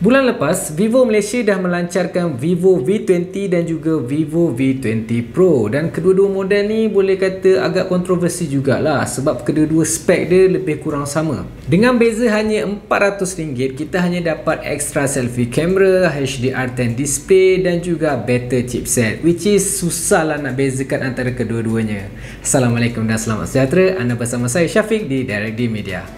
Bulan lepas, Vivo Malaysia dah melancarkan Vivo V20 dan juga Vivo V20 Pro, dan kedua-dua model ni boleh kata agak kontroversi jugalah sebab kedua-dua spek dia lebih kurang sama. Dengan beza hanya RM400, kita hanya dapat extra selfie camera, HDR10 display dan juga better chipset, which is susah lah nak bezakan antara kedua-duanya. Assalamualaikum dan selamat sejahtera. Anda bersama saya Syafiq di Direct D Media.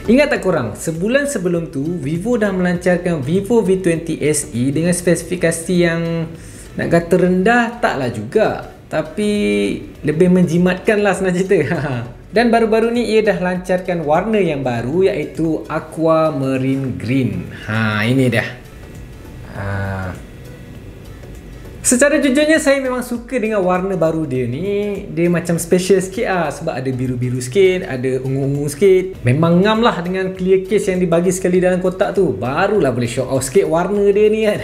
Ingat tak korang, sebulan sebelum tu Vivo dah melancarkan Vivo V20 SE dengan spesifikasi yang nak kata rendah taklah juga, tapi lebih menjimatkan lah senang cerita. Dan baru-baru ni ia dah lancarkan warna yang baru iaitu Aquamarine Green. Ini dah. Secara jujurnya saya memang suka dengan warna baru dia ni. Dia macam special sikit lah sebab ada biru-biru sikit, ada ungu-ungu sikit. Memang ngam lah dengan clear case yang dibagi sekali dalam kotak tu. Barulah boleh show off sikit warna dia ni kan.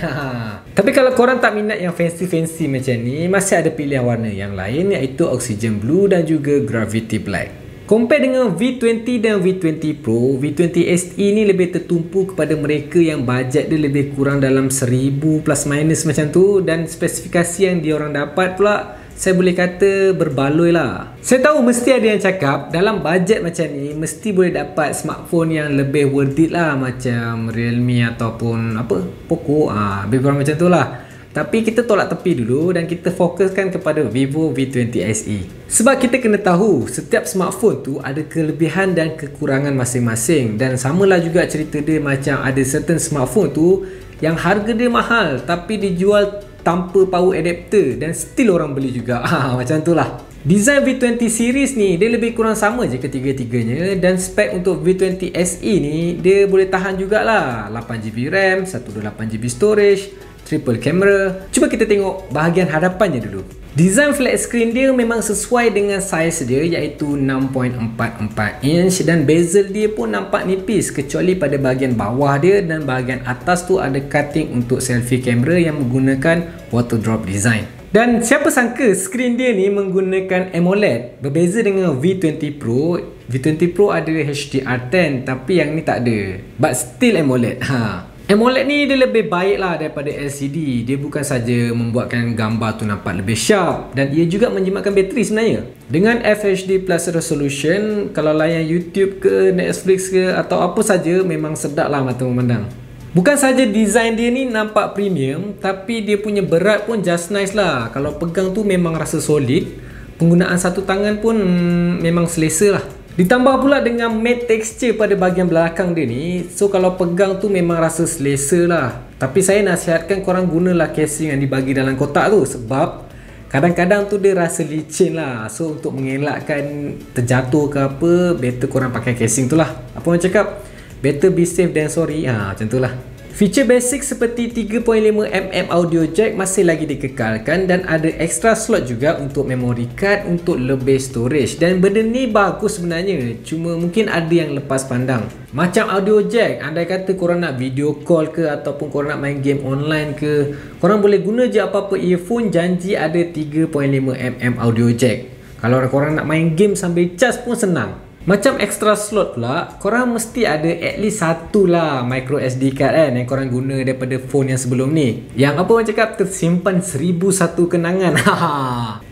Tapi kalau korang tak minat yang fancy-fancy macam ni, masih ada pilihan warna yang lain iaitu Oxygen Blue dan juga Gravity Black. Compare dengan V20 dan V20 Pro, V20 SE ni lebih tertumpu kepada mereka yang bajet dia lebih kurang dalam 1000 plus minus macam tu, dan spesifikasi yang diorang dapat pula saya boleh kata berbaloi lah. Saya tahu mesti ada yang cakap dalam bajet macam ni mesti boleh dapat smartphone yang lebih worth it lah, macam Realme ataupun apa, Poco, lebih kurang macam tu lah. Tapi kita tolak tepi dulu dan kita fokuskan kepada Vivo V20 SE. Sebab kita kena tahu setiap smartphone tu ada kelebihan dan kekurangan masing-masing. Dan samalah juga cerita dia macam ada certain smartphone tu yang harga dia mahal tapi dijual tanpa power adapter dan still orang beli juga. Macam tu lah. Design V20 series ni dia lebih kurang sama je ketiga-tiganya, dan spek untuk V20 SE ni dia boleh tahan jugalah 8GB RAM, 128GB storage, triple camera. Cuba kita tengok bahagian hadapannya dulu. Design flat screen dia memang sesuai dengan saiz dia iaitu 6.44 inch, dan bezel dia pun nampak nipis kecuali pada bahagian bawah dia, dan bahagian atas tu ada cutting untuk selfie camera yang menggunakan water drop design. Dan siapa sangka skrin dia ni menggunakan AMOLED. Berbeza dengan V20 Pro. V20 Pro ada HDR10 tapi yang ni tak ada, but still AMOLED. AMOLED ni dia lebih baik lah daripada LCD. Dia bukan saja membuatkan gambar tu nampak lebih sharp, dan ia juga menjimatkan bateri sebenarnya. Dengan FHD plus resolution, kalau layan YouTube ke Netflix ke atau apa saja, memang sedap lah mata memandang. Bukan saja design dia ni nampak premium, tapi dia punya berat pun just nice lah. Kalau pegang tu memang rasa solid. Penggunaan satu tangan pun memang selesa lah. Ditambah pula dengan matte texture pada bahagian belakang dia ni, so kalau pegang tu memang rasa selesa lah. Tapi saya nasihatkan korang gunalah casing yang dibagi dalam kotak tu, sebab kadang-kadang tu dia rasa licin lah. So untuk mengelakkan terjatuh ke apa, better korang pakai casing tu lah. Apa orang cakap? Better be safe than sorry. Macam tu lah. Feature basic seperti 3.5mm audio jack masih lagi dikekalkan, dan ada extra slot juga untuk memory card untuk lebih storage. Dan benda ni bagus sebenarnya, cuma mungkin ada yang lepas pandang. Macam audio jack, andai kata korang nak video call ke ataupun korang nak main game online ke, korang boleh guna je apa-apa earphone, janji ada 3.5mm audio jack. Kalau korang nak main game sambil charge pun senang. Macam extra slot pula, korang mesti ada at least satu lah micro SD card kan, yang korang guna daripada phone yang sebelum ni, yang apa orang cakap tersimpan 1001 kenangan.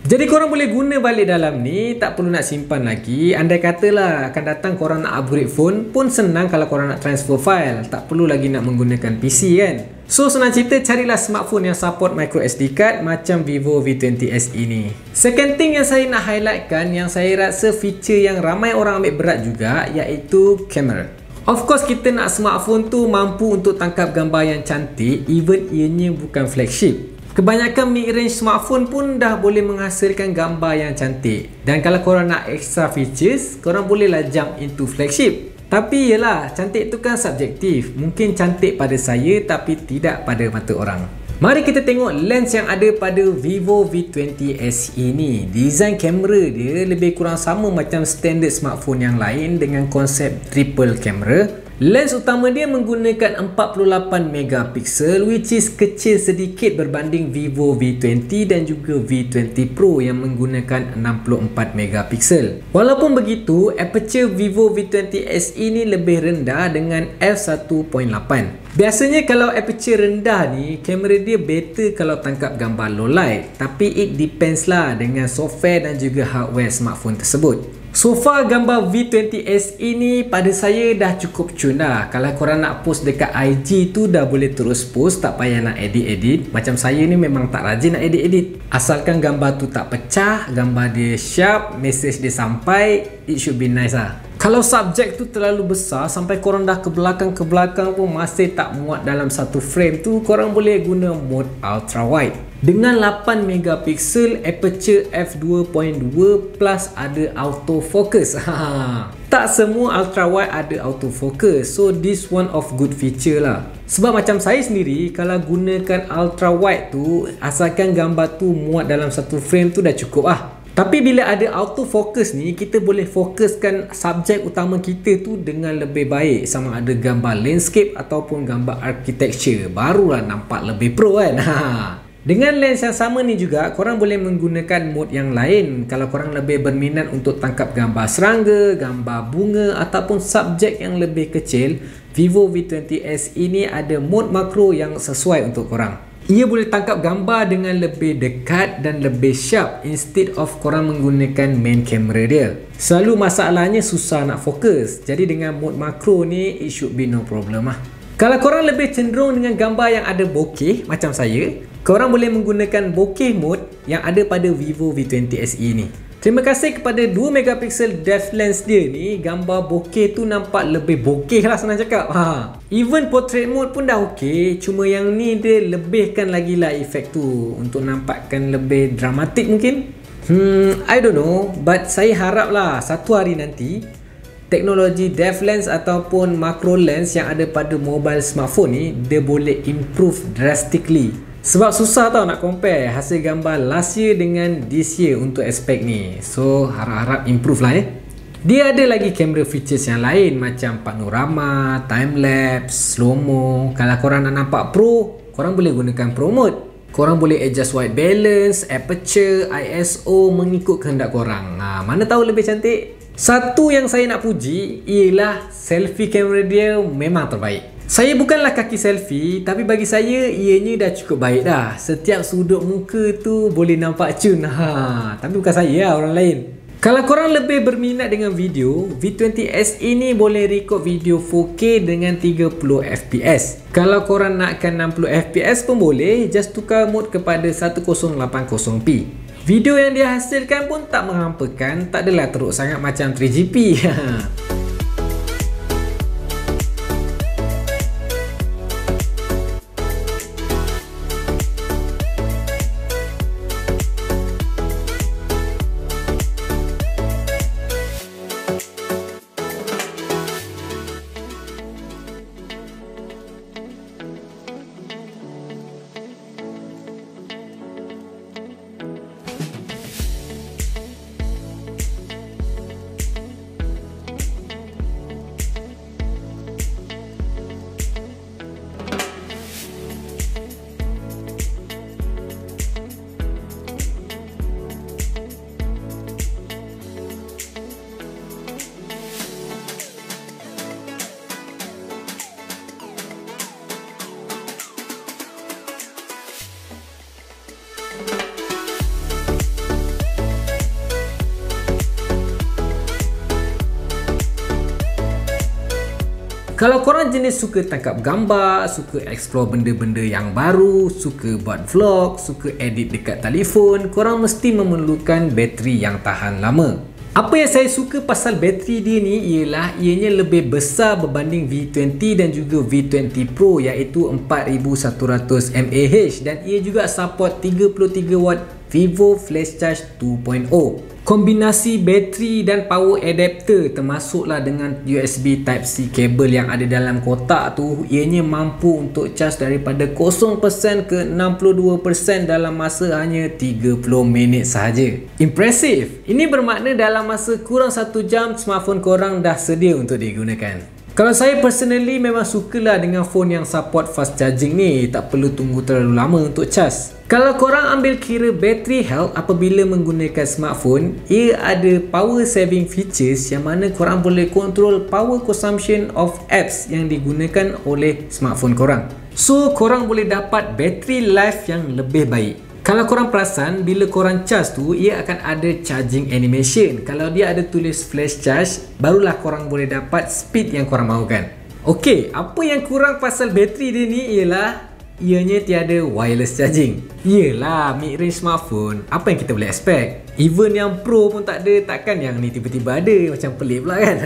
Jadi korang boleh guna balik dalam ni, tak perlu nak simpan lagi. Andai katalah akan datang korang nak upgrade phone pun senang kalau korang nak transfer file, tak perlu lagi nak menggunakan PC kan. So senang cerita, carilah smartphone yang support micro SD card macam Vivo V20 SE ni. Second thing yang saya nak highlightkan, yang saya rasa feature yang ramai orang ambil berat juga, iaitu kamera. Of course kita nak smartphone tu mampu untuk tangkap gambar yang cantik, even ianya bukan flagship. Kebanyakan mid-range smartphone pun dah boleh menghasilkan gambar yang cantik. Dan kalau korang nak extra features, korang bolehlah jump into flagship. Tapi yelah, cantik tu kan subjektif. Mungkin cantik pada saya tapi tidak pada mata orang. Mari kita tengok lens yang ada pada Vivo V20 SE ni. Design kamera dia lebih kurang sama macam standard smartphone yang lain dengan konsep triple camera. Lens utama dia menggunakan 48 megapiksel, which is kecil sedikit berbanding Vivo V20 dan juga V20 Pro yang menggunakan 64 megapiksel. Walaupun begitu, aperture Vivo V20 SE ni lebih rendah dengan f1.8. Biasanya kalau aperture rendah ni, kamera dia better kalau tangkap gambar low light, tapi it depends lah dengan software dan juga hardware smartphone tersebut. So far gambar V20 SE ni pada saya dah cukup cun dah. Kalau korang nak post dekat IG tu dah boleh terus post, tak payah nak edit-edit. Macam saya ni memang tak rajin nak edit-edit. Asalkan gambar tu tak pecah, gambar dia sharp, message dia sampai, it should be nice lah. Kalau subjek tu terlalu besar sampai korang dah ke belakang pun masih tak muat dalam satu frame tu, korang boleh guna mode ultra wide. Dengan 8 megapiksel, aperture f2.2 plus ada autofocus. Tak semua ultra wide ada autofocus, so this one of good feature lah. Sebab macam saya sendiri, kalau gunakan ultra wide tu, asalkan gambar tu muat dalam satu frame tu dah cukup lah. Tapi bila ada autofocus ni, kita boleh fokuskan subjek utama kita tu dengan lebih baik, sama ada gambar landscape ataupun gambar architecture. Barulah nampak lebih pro kan. Dengan lens yang sama ni juga, korang boleh menggunakan mode yang lain. Kalau korang lebih berminat untuk tangkap gambar serangga, gambar bunga ataupun subjek yang lebih kecil, Vivo V20 SE ni ada mode makro yang sesuai untuk korang. Ia boleh tangkap gambar dengan lebih dekat dan lebih sharp instead of korang menggunakan main camera dia. Selalu masalahnya susah nak fokus. Jadi dengan mode makro ni, it should be no problem lah. Kalau korang lebih cenderung dengan gambar yang ada bokeh macam saya, korang boleh menggunakan bokeh mode yang ada pada Vivo V20 SE ni. Terima kasih kepada 2 megapiksel depth lens dia ni, gambar bokeh tu nampak lebih bokeh lah senang cakap. Even portrait mode pun dah okey, cuma yang ni dia lebihkan lagi lah efek tu untuk nampakkan lebih dramatik mungkin. I don't know, but saya harap lah satu hari nanti teknologi depth lens ataupun macro lens yang ada pada mobile smartphone ni dia boleh improve drastically. Sebab susah tau nak compare hasil gambar last year dengan this year untuk aspek ni. So harap-harap improve lah Dia ada lagi kamera features yang lain macam panorama, time-lapse, slow-mo. Kalau korang nak nampak pro, korang boleh gunakan pro mode. Korang boleh adjust white balance, aperture, ISO mengikut kehendak korang. Mana tahu lebih cantik. Satu yang saya nak puji ialah selfie kamera dia memang terbaik. Saya bukanlah kaki selfie, tapi bagi saya ianya dah cukup baik dah. Setiap sudut muka tu boleh nampak cun. Tapi bukan saya lah, orang lain. Kalau korang lebih berminat dengan video, V20 SE ni boleh record video 4K dengan 30 fps. Kalau korang nakkan 60 fps pun boleh, just tukar mode kepada 1080p. Video yang dia hasilkan pun tak menghampakan, tak adalah teruk sangat macam 3GP. Kalau korang jenis suka tangkap gambar, suka explore benda-benda yang baru, suka buat vlog, suka edit dekat telefon, korang mesti memerlukan bateri yang tahan lama. Apa yang saya suka pasal bateri dia ni ialah ianya lebih besar berbanding V20 dan juga V20 Pro, iaitu 4100 mAh, dan ia juga support 33W Vivo Flash Charge 2.0. Kombinasi bateri dan power adapter termasuklah dengan USB Type-C kabel yang ada dalam kotak tu, ianya mampu untuk charge daripada 0% ke 62% dalam masa hanya 30 minit sahaja. Impressive! Ini bermakna dalam masa kurang 1 jam smartphone korang dah sedia untuk digunakan. Kalau saya personally memang sukalah dengan phone yang support fast charging ni, tak perlu tunggu terlalu lama untuk cas. Kalau korang ambil kira battery health apabila menggunakan smartphone, ia ada power saving features yang mana korang boleh control power consumption of apps yang digunakan oleh smartphone korang. So korang boleh dapat battery life yang lebih baik. Kalau korang perasan, bila korang charge tu, ia akan ada charging animation. Kalau dia ada tulis flash charge, barulah korang boleh dapat speed yang korang mahukan. Okey, apa yang kurang pasal bateri dia ni ialah ianya tiada wireless charging. Yelah, mid-range smartphone, apa yang kita boleh expect? Even yang Pro pun tak ada, takkan yang ni tiba-tiba ada, macam pelik pula kan?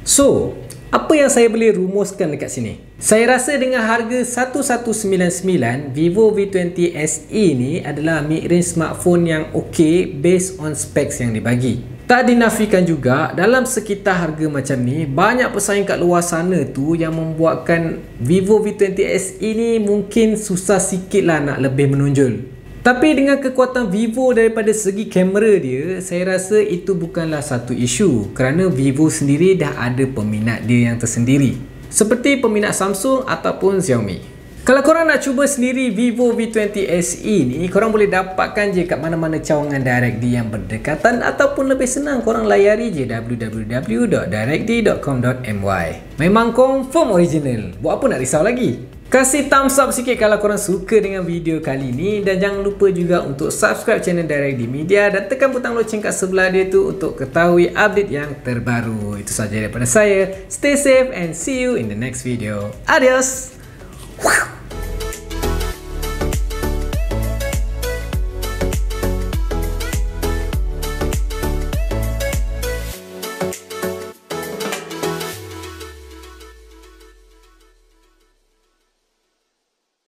So, apa yang saya boleh rumuskan dekat sini? Saya rasa dengan harga 1199, Vivo V20 SE ni adalah mid-range smartphone yang ok based on specs yang dibagi. Tak dinafikan juga, dalam sekitar harga macam ni, banyak pesaing kat luar sana tu yang membuatkan Vivo V20 SE ni mungkin susah sikit lah nak lebih menonjol. Tapi dengan kekuatan Vivo daripada segi kamera dia, saya rasa itu bukanlah satu isu kerana Vivo sendiri dah ada peminat dia yang tersendiri, seperti peminat Samsung ataupun Xiaomi. Kalau korang nak cuba sendiri Vivo V20 SE ni, korang boleh dapatkan je kat mana-mana cawangan DirectD yang berdekatan ataupun lebih senang korang layari je www.directd.com.my. Memang confirm original, buat apa nak risau lagi? Kasih thumbs up sikit kalau korang suka dengan video kali ni, dan jangan lupa juga untuk subscribe channel DirectD Media dan tekan butang loceng kat sebelah dia tu untuk ketahui update yang terbaru. Itu sahaja daripada saya. Stay safe and see you in the next video. Adios.